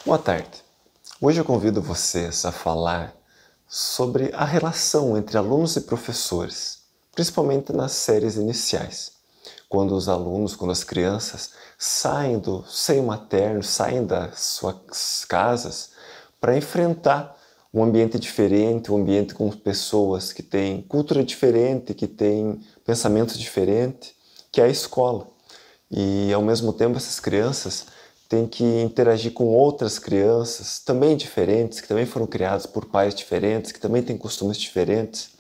Boa tarde. Hoje eu convido vocês a falar sobre a relação entre alunos e professores, principalmente nas séries iniciais. Quando os alunos, quando as crianças saem do seio materno, saem das suas casas para enfrentar um ambiente diferente, um ambiente com pessoas que têm cultura diferente, que têm pensamentos diferentes, que é a escola. E ao mesmo tempo essas crianças têm que interagir com outras crianças também diferentes, que também foram criadas por pais diferentes, que também têm costumes diferentes.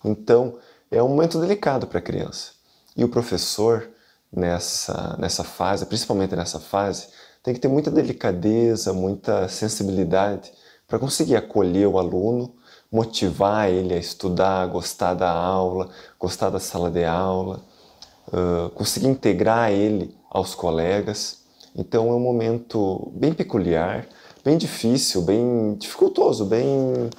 Então é um momento delicado para a criança. E o professor nessa fase, principalmente nessa fase, tem que ter muita delicadeza, muita sensibilidade para conseguir acolher o aluno, motivar ele a estudar, gostar da aula, gostar da sala de aula, conseguir integrar ele aos colegas. Então é um momento bem peculiar, bem difícil, bem dificultoso, bem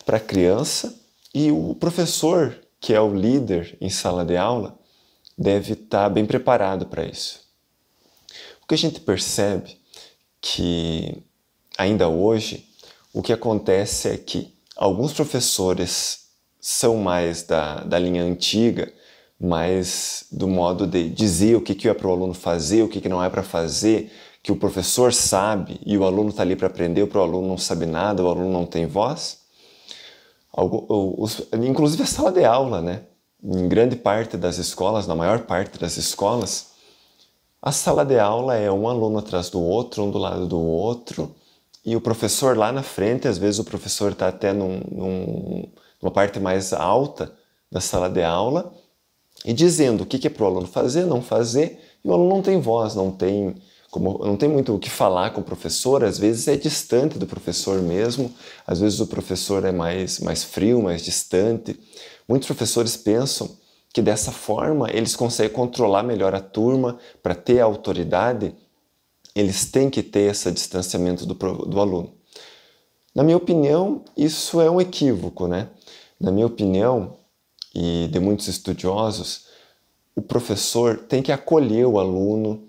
para a criança. E o professor, que é o líder em sala de aula, deve estar bem preparado para isso. O que a gente percebe que ainda hoje o que acontece é que alguns professores são mais da linha antiga, mais do modo de dizer o que é para o aluno fazer, o que não é para fazer, que o professor sabe e o aluno está ali para aprender, o aluno não sabe nada, o aluno não tem voz. Inclusive a sala de aula, né? Em grande parte das escolas, na maior parte das escolas, a sala de aula é um aluno atrás do outro, um do lado do outro, e o professor lá na frente, às vezes o professor está até numa parte mais alta da sala de aula, e dizendo o que é para o aluno fazer, não fazer, e o aluno não tem voz, não tem muito o que falar com o professor, às vezes é distante do professor mesmo, às vezes o professor é mais frio, mais distante. Muitos professores pensam que dessa forma eles conseguem controlar melhor a turma, para ter a autoridade, eles têm que ter esse distanciamento do aluno. Na minha opinião, isso é um equívoco, né? Na minha opinião, e de muitos estudiosos, o professor tem que acolher o aluno,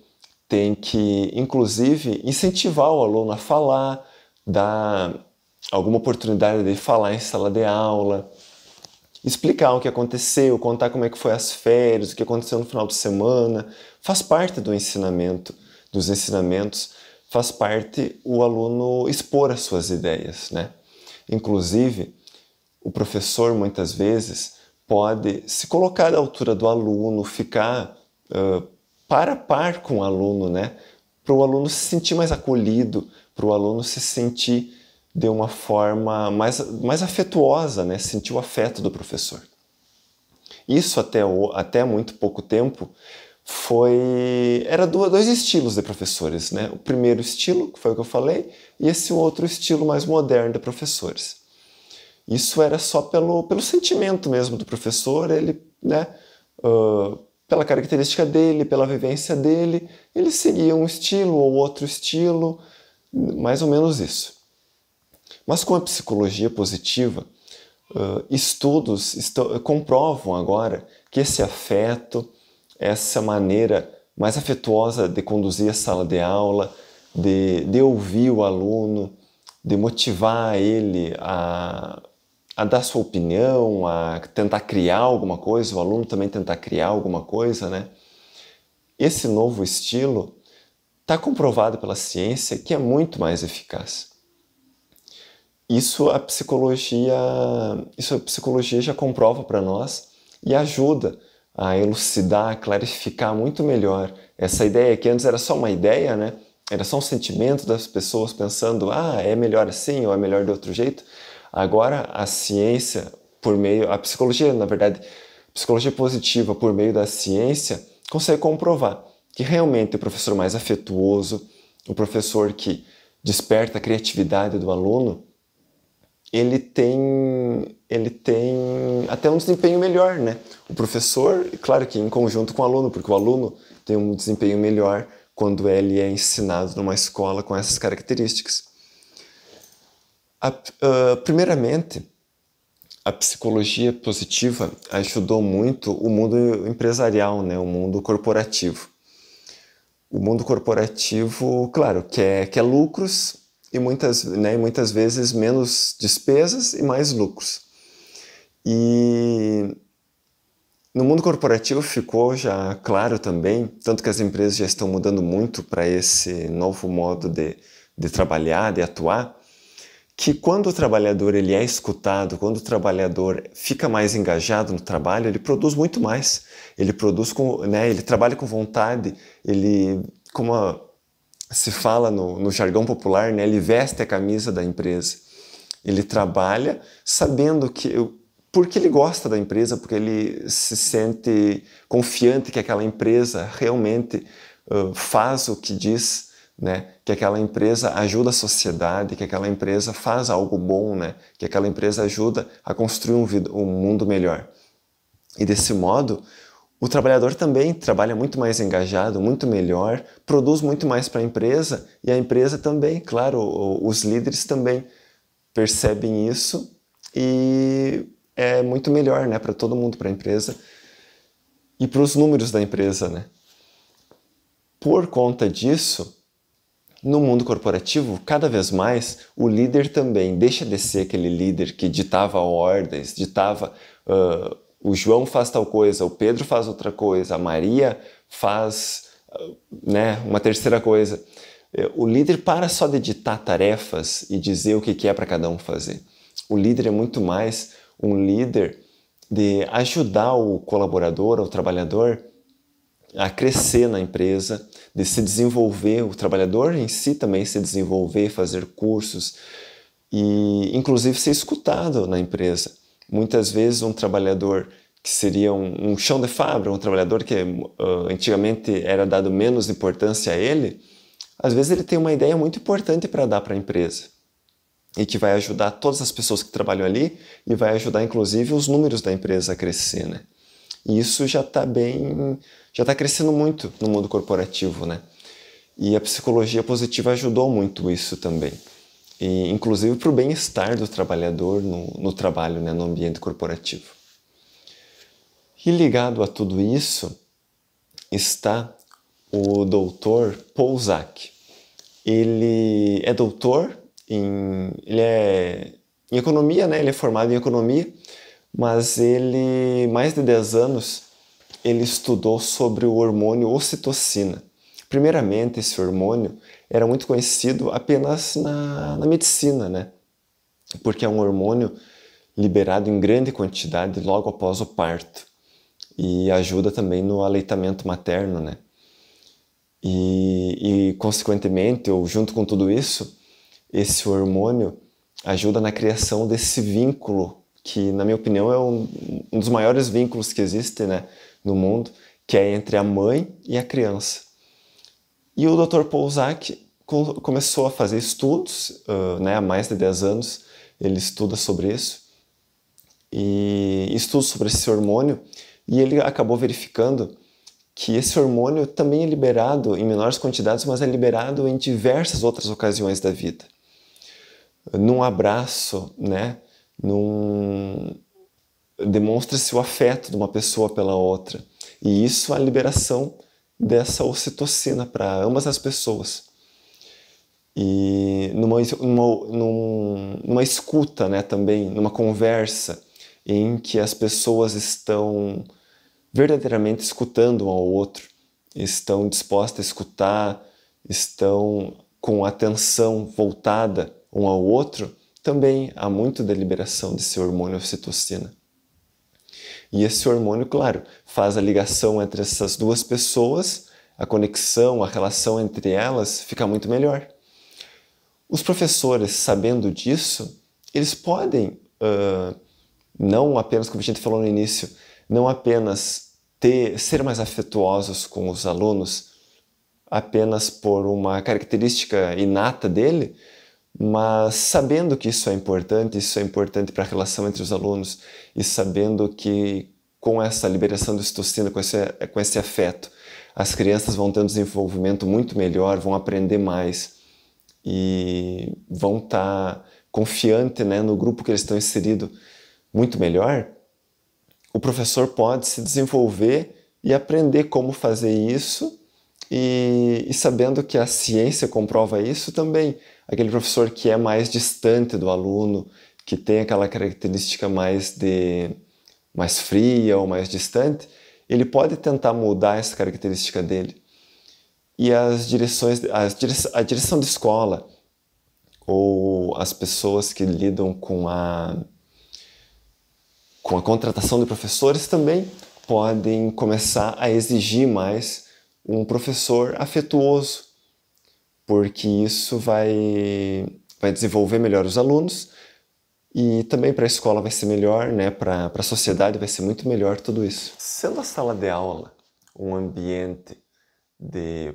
tem que, inclusive, incentivar o aluno a falar, dar alguma oportunidade de falar em sala de aula, explicar o que aconteceu, contar como é que foi as férias, o que aconteceu no final de semana. Faz parte do ensinamento, dos ensinamentos, faz parte o aluno expor as suas ideias, né? Inclusive, o professor, muitas vezes, pode se colocar à altura do aluno, ficar par a par com o aluno, né? Para o aluno se sentir mais acolhido, para o aluno se sentir de uma forma mais afetuosa, né? Sentir o afeto do professor. Isso até muito pouco tempo era dois estilos de professores, né? O primeiro estilo, que foi o que eu falei, e esse outro estilo mais moderno de professores. Isso era só pelo sentimento mesmo do professor, ele, né, pela característica dele, pela vivência dele, ele seguia um estilo ou outro estilo, mais ou menos isso. Mas com a psicologia positiva, estudos comprovam agora que esse afeto, essa maneira mais afetuosa de conduzir a sala de aula, de ouvir o aluno, de motivar ele a dar sua opinião, a tentar criar alguma coisa, o aluno também tentar criar alguma coisa, né? Esse novo estilo está comprovado pela ciência que é muito mais eficaz. Isso a psicologia já comprova para nós e ajuda a elucidar, a clarificar muito melhor essa ideia que antes era só uma ideia, né? Era só um sentimento das pessoas pensando, é melhor assim ou é melhor de outro jeito. Agora a ciência, a psicologia, na verdade, psicologia positiva por meio da ciência, consegue comprovar que realmente o professor mais afetuoso, o professor que desperta a criatividade do aluno, ele tem até um desempenho melhor, né? O professor, claro que em conjunto com o aluno, porque o aluno tem um desempenho melhor quando ele é ensinado numa escola com essas características. Primeiramente, a psicologia positiva ajudou muito o mundo empresarial, né? O mundo corporativo. O mundo corporativo, claro, quer lucros e muitas vezes menos despesas e mais lucros. E no mundo corporativo ficou já claro também, tanto que as empresas já estão mudando muito para esse novo modo de trabalhar, de atuar, que quando o trabalhador ele é escutado, quando o trabalhador fica mais engajado no trabalho, ele produz muito mais. Ele produz ele trabalha com vontade, ele, se fala no jargão popular, né, ele veste a camisa da empresa. Ele trabalha sabendo porque ele gosta da empresa, porque ele se sente confiante que aquela empresa realmente faz o que diz, né? Que aquela empresa ajuda a sociedade, que aquela empresa faz algo bom, né? Que aquela empresa ajuda a construir um mundo melhor. E desse modo, o trabalhador também trabalha muito mais engajado, muito melhor, produz muito mais para a empresa e a empresa também, claro, os líderes também percebem isso e é muito melhor, né, para todo mundo, para a empresa e para os números da empresa, né? Por conta disso, no mundo corporativo, cada vez mais, o líder também deixa de ser aquele líder que ditava ordens, o João faz tal coisa, o Pedro faz outra coisa, a Maria faz uma terceira coisa. O líder para só de ditar tarefas e dizer o que é para cada um fazer. O líder é muito mais um líder de ajudar o colaborador, o trabalhador, a crescer na empresa, de se desenvolver, o trabalhador em si também se desenvolver, fazer cursos e inclusive ser escutado na empresa. Muitas vezes um trabalhador que seria um chão de fábrica, um trabalhador que antigamente era dado menos importância a ele, às vezes ele tem uma ideia muito importante para dar para a empresa e que vai ajudar todas as pessoas que trabalham ali e vai ajudar inclusive os números da empresa a crescer, né? E isso já está crescendo muito no mundo corporativo, né? E a psicologia positiva ajudou muito isso também. E, inclusive para o bem-estar do trabalhador no trabalho, né? No ambiente corporativo. E ligado a tudo isso está o Dr. Polzak. Ele é doutor em economia, né? Ele é formado em economia, mas mais de 10 anos, ele estudou sobre o hormônio ocitocina. Primeiramente, esse hormônio era muito conhecido apenas na medicina, né? Porque é um hormônio liberado em grande quantidade logo após o parto e ajuda também no aleitamento materno, né? E consequentemente, ou junto com tudo isso, esse hormônio ajuda na criação desse vínculo que, na minha opinião, é um dos maiores vínculos que existe, né, no mundo, que é entre a mãe e a criança. E o Dr. Polzak começou a fazer estudos, há mais de 10 anos, ele estuda sobre isso, e estudos sobre esse hormônio, e ele acabou verificando que esse hormônio também é liberado em menores quantidades, mas é liberado em diversas outras ocasiões da vida. Num abraço, né? Demonstra-se o afeto de uma pessoa pela outra. E isso é a liberação dessa ocitocina para ambas as pessoas. E numa escuta, né, também, numa conversa em que as pessoas estão verdadeiramente escutando um ao outro, estão dispostas a escutar, estão com a atenção voltada um ao outro, também há muito da liberação desse hormônio ocitocina. E esse hormônio, claro, faz a ligação entre essas duas pessoas, a conexão, a relação entre elas fica muito melhor. Os professores, sabendo disso, eles podem, não apenas, como a gente falou no início, não apenas ser mais afetuosos com os alunos, apenas por uma característica inata dele, mas sabendo que isso é importante para a relação entre os alunos e sabendo que com essa liberação de ocitocina, com esse afeto, as crianças vão ter um desenvolvimento muito melhor, vão aprender mais e vão estar confiantes, né, no grupo que eles estão inseridos muito melhor. O professor pode se desenvolver e aprender como fazer isso E sabendo que a ciência comprova isso também, aquele professor que é mais distante do aluno, que tem aquela característica mais fria ou mais distante, ele pode tentar mudar essa característica dele. E a direção de escola ou as pessoas que lidam com a contratação de professores também podem começar a exigir mais um professor afetuoso, porque isso vai desenvolver melhor os alunos e também para a escola vai ser melhor, né? Para a sociedade vai ser muito melhor tudo isso. Sendo a sala de aula um ambiente de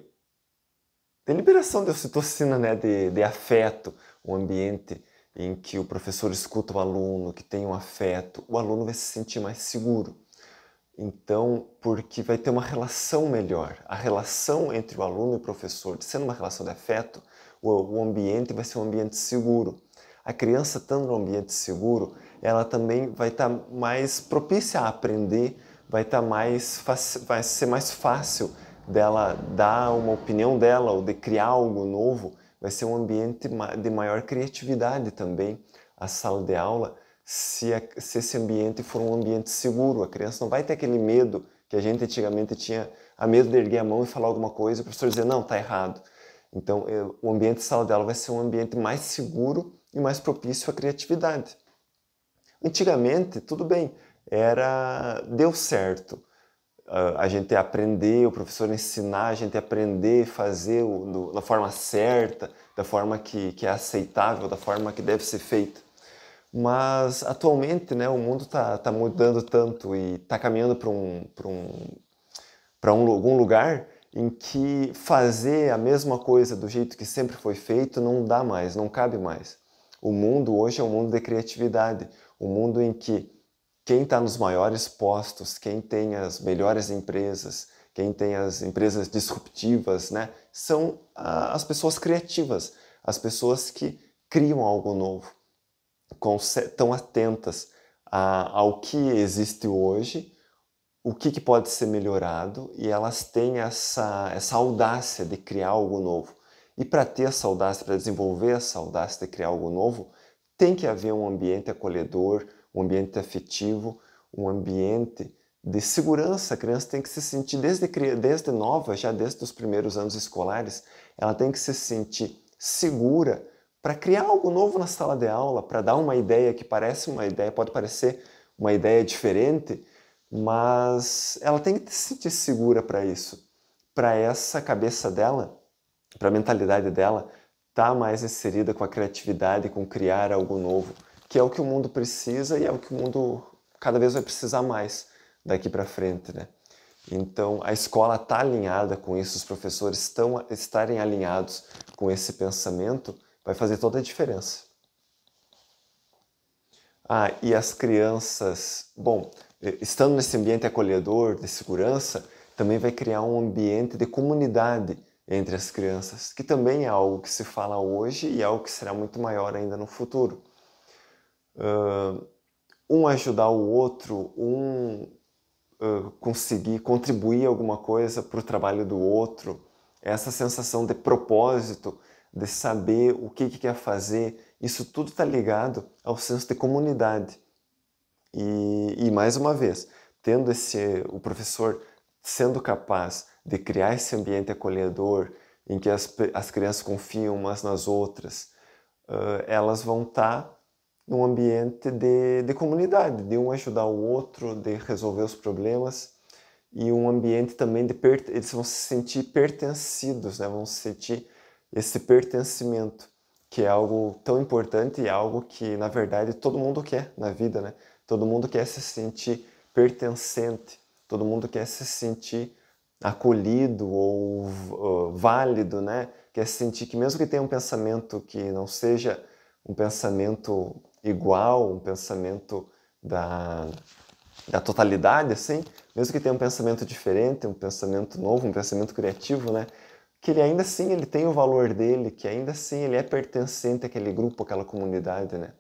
liberação de ocitocina, né? De afeto, um ambiente em que o professor escuta o aluno, que tem um afeto, o aluno vai se sentir mais seguro. Então, porque vai ter uma relação melhor. A relação entre o aluno e o professor, sendo uma relação de afeto, o ambiente vai ser um ambiente seguro. A criança, estando num ambiente seguro, ela também vai estar mais propícia a aprender, vai ser mais fácil dela dar uma opinião dela ou de criar algo novo, vai ser um ambiente de maior criatividade também. A sala de aula, se esse ambiente for um ambiente seguro, a criança não vai ter aquele medo que a gente antigamente tinha, a medo de erguer a mão e falar alguma coisa e o professor dizer, não, está errado. Então, o ambiente de sala de aula vai ser um ambiente mais seguro e mais propício à criatividade. Antigamente, tudo bem, deu certo. A gente aprender, o professor ensinar, a gente aprender, fazer da forma certa, da forma que é aceitável, da forma que deve ser feita. Mas atualmente, né, o mundo tá mudando tanto e está caminhando para algum lugar em que fazer a mesma coisa do jeito que sempre foi feito não dá mais, não cabe mais. O mundo hoje é um mundo de criatividade, um mundo em que quem está nos maiores postos, quem tem as melhores empresas, quem tem as empresas disruptivas, né, são as pessoas criativas, as pessoas que criam algo novo, estão atentas ao que existe hoje, o que pode ser melhorado, e elas têm essa audácia de criar algo novo. E para ter essa audácia, para desenvolver essa audácia de criar algo novo, tem que haver um ambiente acolhedor, um ambiente afetivo, um ambiente de segurança. A criança tem que se sentir desde nova, já desde os primeiros anos escolares, ela tem que se sentir segura para criar algo novo na sala de aula, para dar uma ideia que parece uma ideia, pode parecer uma ideia diferente, mas ela tem que se sentir segura para isso, para essa cabeça dela, para a mentalidade dela, estar mais inserida com a criatividade, com criar algo novo, que é o que o mundo precisa e é o que o mundo cada vez vai precisar mais daqui para frente, né? Então, a escola está alinhada com isso, os professores estarem alinhados com esse pensamento, vai fazer toda a diferença. E as crianças, bom, estando nesse ambiente acolhedor, de segurança, também vai criar um ambiente de comunidade entre as crianças, que também é algo que se fala hoje e é algo que será muito maior ainda no futuro. Um ajudar o outro, conseguir contribuir alguma coisa para o trabalho do outro, essa sensação de propósito, de saber o que quer fazer, isso tudo está ligado ao senso de comunidade. E mais uma vez, tendo o professor sendo capaz de criar esse ambiente acolhedor, em que as crianças confiam umas nas outras, elas vão estar num ambiente de comunidade, de um ajudar o outro, de resolver os problemas, e um ambiente também eles vão se sentir pertencidos, né? Vão sentir esse pertencimento, que é algo tão importante e algo que, na verdade, todo mundo quer na vida, né? Todo mundo quer se sentir pertencente, todo mundo quer se sentir acolhido ou válido, né? Quer se sentir que mesmo que tenha um pensamento que não seja um pensamento igual, um pensamento da totalidade, assim, mesmo que tenha um pensamento diferente, um pensamento novo, um pensamento criativo, né? Que ele ainda assim ele tem o valor dele, que ainda assim ele é pertencente àquele grupo, àquela comunidade, né?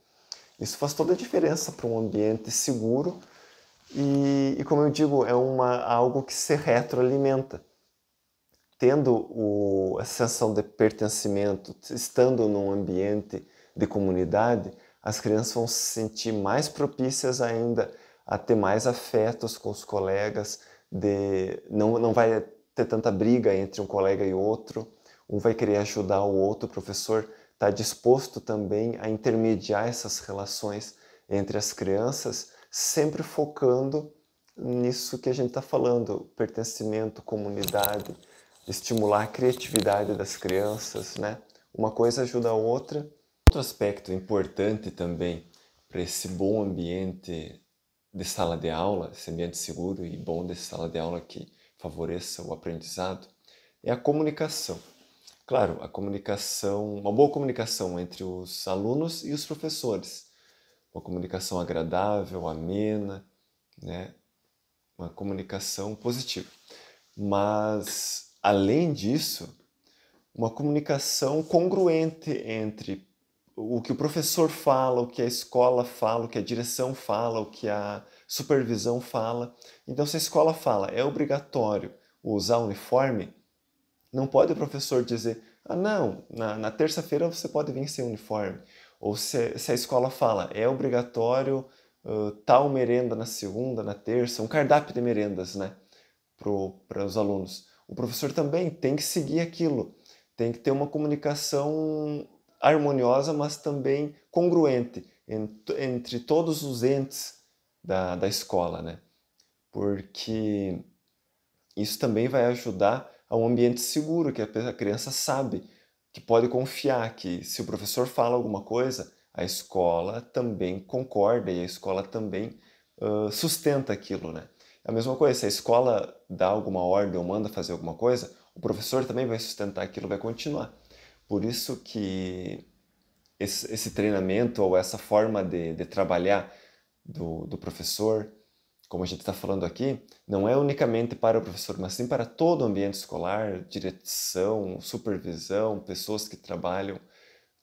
Isso faz toda a diferença para um ambiente seguro e como eu digo, é algo que se retroalimenta. tendo a sensação de pertencimento, estando num ambiente de comunidade, as crianças vão se sentir mais propícias ainda a ter mais afetos com os colegas, não vai ter tanta briga entre um colega e outro, um vai querer ajudar o outro, o professor está disposto também a intermediar essas relações entre as crianças, sempre focando nisso que a gente está falando, pertencimento, comunidade, estimular a criatividade das crianças, né? Uma coisa ajuda a outra. Outro aspecto importante também para esse bom ambiente de sala de aula, esse ambiente seguro e bom de sala de aula que favoreça o aprendizado, é a comunicação. Claro, a comunicação, uma boa comunicação entre os alunos e os professores. Uma comunicação agradável, amena, né? Uma comunicação positiva. Mas, além disso, uma comunicação congruente entre o que o professor fala, o que a escola fala, o que a direção fala, o que a supervisão fala. Então, se a escola fala é obrigatório usar uniforme, não pode o professor dizer, ah não, na terça-feira você pode vir sem uniforme. Ou se a escola fala, é obrigatório tal merenda na segunda, na terça, um cardápio de merendas, né, para os alunos. O professor também tem que seguir aquilo, tem que ter uma comunicação harmoniosa, mas também congruente entre todos os entes da escola, né? Porque isso também vai ajudar a um ambiente seguro, que a criança sabe que pode confiar, que se o professor fala alguma coisa, a escola também concorda e a escola também sustenta aquilo, né? É a mesma coisa, se a escola dá alguma ordem ou manda fazer alguma coisa, o professor também vai sustentar aquilo, vai continuar. Por isso que esse treinamento ou essa forma de trabalhar do professor, como a gente está falando aqui, não é unicamente para o professor, mas sim para todo o ambiente escolar, direção, supervisão, pessoas que trabalham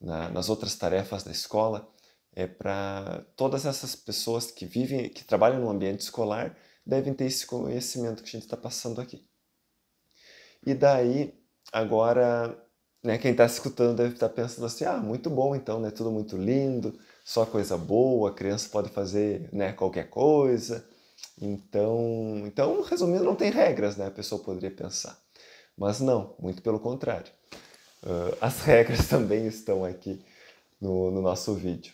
nas outras tarefas da escola. É para todas essas pessoas que vivem, que trabalham no ambiente escolar, devem ter esse conhecimento que a gente está passando aqui. E daí, agora, né, quem está escutando deve estar pensando assim, ah, muito bom então, né, tudo muito lindo, só coisa boa, a criança pode fazer, né, qualquer coisa. Então, resumindo, não tem regras, né, a pessoa poderia pensar. Mas não, muito pelo contrário. As regras também estão aqui no nosso vídeo.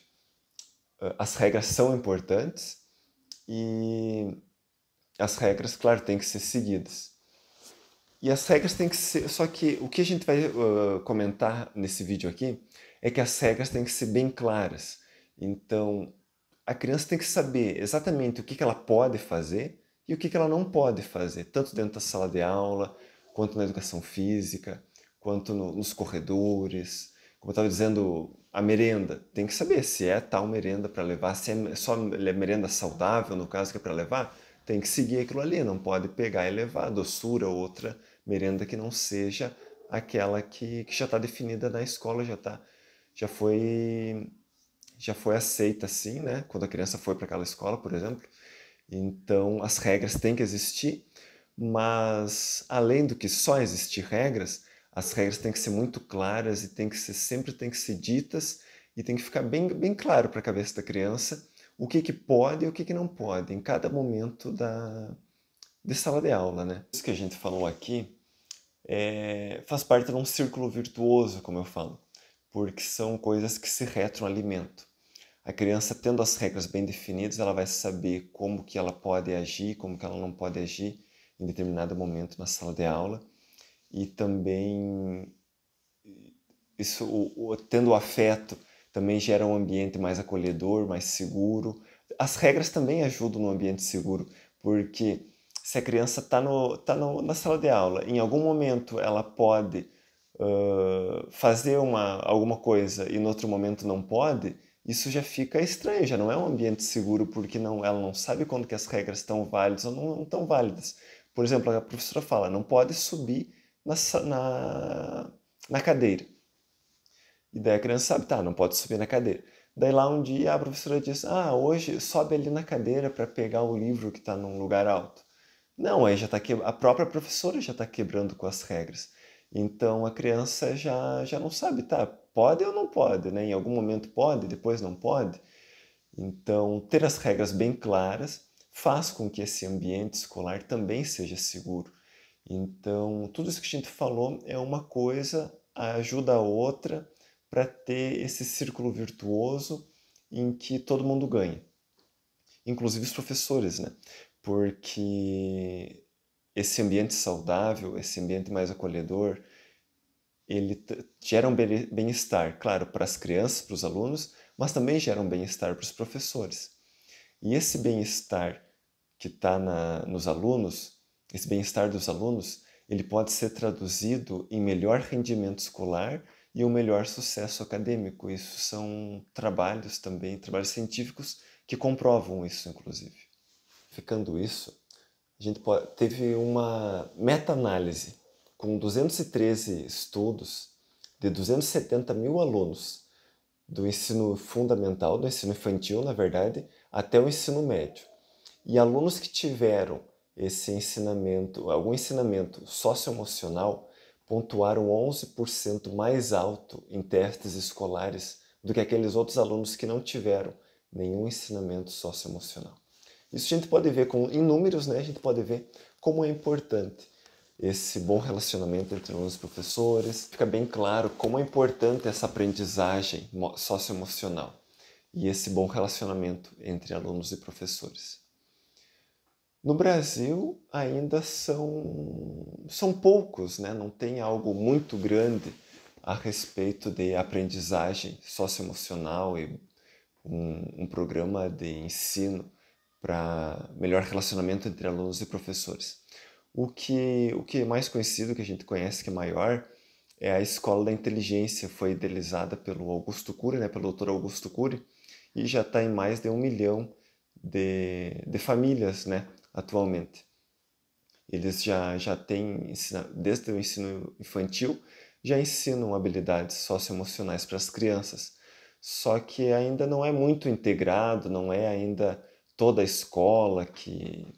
As regras são importantes e as regras, claro, têm que ser seguidas. E as regras têm que ser. Só que o que a gente vai comentar nesse vídeo aqui é que as regras têm que ser bem claras. Então, a criança tem que saber exatamente o que ela pode fazer e o que ela não pode fazer, tanto dentro da sala de aula, quanto na educação física, quanto nos corredores. Como eu estava dizendo, a merenda. Tem que saber se é tal merenda para levar, se é só merenda saudável, no caso que é para levar, tem que seguir aquilo ali, não pode pegar e levar doçura ou outra merenda que não seja aquela que já está definida na escola, já foi aceita assim, né? Quando a criança foi para aquela escola, por exemplo. Então, as regras têm que existir, mas além do que só existir regras, as regras têm que ser muito claras e sempre tem que ser ditas e tem que ficar bem claro para a cabeça da criança o que pode e o que não pode em cada momento de sala de aula, né? Isso que a gente falou aqui faz parte de um círculo virtuoso, como eu falo, porque são coisas que se retroalimentam. A criança, tendo as regras bem definidas, ela vai saber como que ela pode agir, como que ela não pode agir em determinado momento na sala de aula. E também, tendo o afeto, também gera um ambiente mais acolhedor, mais seguro. As regras também ajudam no ambiente seguro, porque se a criança está na sala de aula, em algum momento ela pode fazer alguma coisa e no outro momento não pode, isso já fica estranho, já não é um ambiente seguro porque ela não sabe quando que as regras estão válidas ou não estão válidas. Por exemplo, a professora fala, não pode subir na cadeira. E daí a criança sabe, tá, não pode subir na cadeira. Daí lá um dia a professora diz, ah, hoje sobe ali na cadeira para pegar o livro que está num lugar alto. Não, aí a própria professora já está quebrando com as regras. Então a criança já não sabe, tá? Pode ou não pode, né? Em algum momento pode, depois não pode. Então, ter as regras bem claras faz com que esse ambiente escolar também seja seguro. Então, tudo isso que a gente falou é uma coisa, ajuda a outra para ter esse círculo virtuoso em que todo mundo ganha, inclusive os professores, né? Porque esse ambiente saudável, esse ambiente mais acolhedor, ele gera um bem-estar, claro, para as crianças, para os alunos, mas também gera um bem-estar para os professores. E esse bem-estar que está nos alunos, esse bem-estar dos alunos, ele pode ser traduzido em melhor rendimento escolar e um melhor sucesso acadêmico. Isso são trabalhos também, trabalhos científicos que comprovam isso, inclusive. Ficando isso, a gente teve uma meta-análise com 213 estudos de 270 mil alunos do ensino fundamental, do ensino infantil, na verdade, até o ensino médio. E alunos que tiveram esse ensinamento, algum ensinamento socioemocional, pontuaram 11% mais alto em testes escolares do que aqueles outros alunos que não tiveram nenhum ensinamento socioemocional. Isso a gente pode ver em números, né? A gente pode ver como é importante esse bom relacionamento entre alunos e professores. Fica bem claro como é importante essa aprendizagem socioemocional e esse bom relacionamento entre alunos e professores. No Brasil ainda são poucos, né? Não tem algo muito grande a respeito de aprendizagem socioemocional e um programa de ensino para melhor relacionamento entre alunos e professores. O que é mais conhecido, que a gente conhece, que é maior, é a Escola da Inteligência. Foi idealizada pelo Augusto Cury, né, pelo Dr. Augusto Cury, e já está em mais de 1 milhão de famílias, né, atualmente. Eles já têm, desde o ensino infantil, já ensinam habilidades socioemocionais para as crianças. Só que ainda não é muito integrado, não é ainda toda a escola que...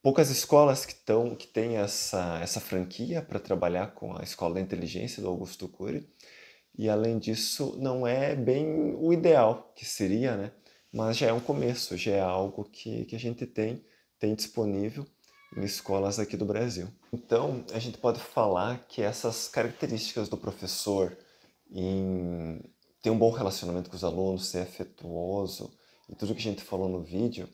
Poucas escolas que têm essa franquia para trabalhar com a Escola da Inteligência do Augusto Cury. E além disso, não é bem o ideal que seria, né? Mas já é um começo, já é algo que a gente tem disponível em escolas aqui do Brasil. Então, a gente pode falar que essas características do professor em ter um bom relacionamento com os alunos, ser afetuoso e tudo que a gente falou no vídeo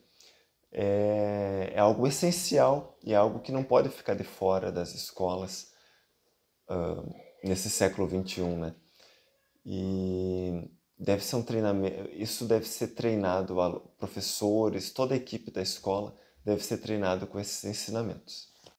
é algo essencial e é algo que não pode ficar de fora das escolas nesse século XXI, né? E deve ser um treinamento, isso deve ser treinado, professores, toda a equipe da escola deve ser treinado com esses ensinamentos.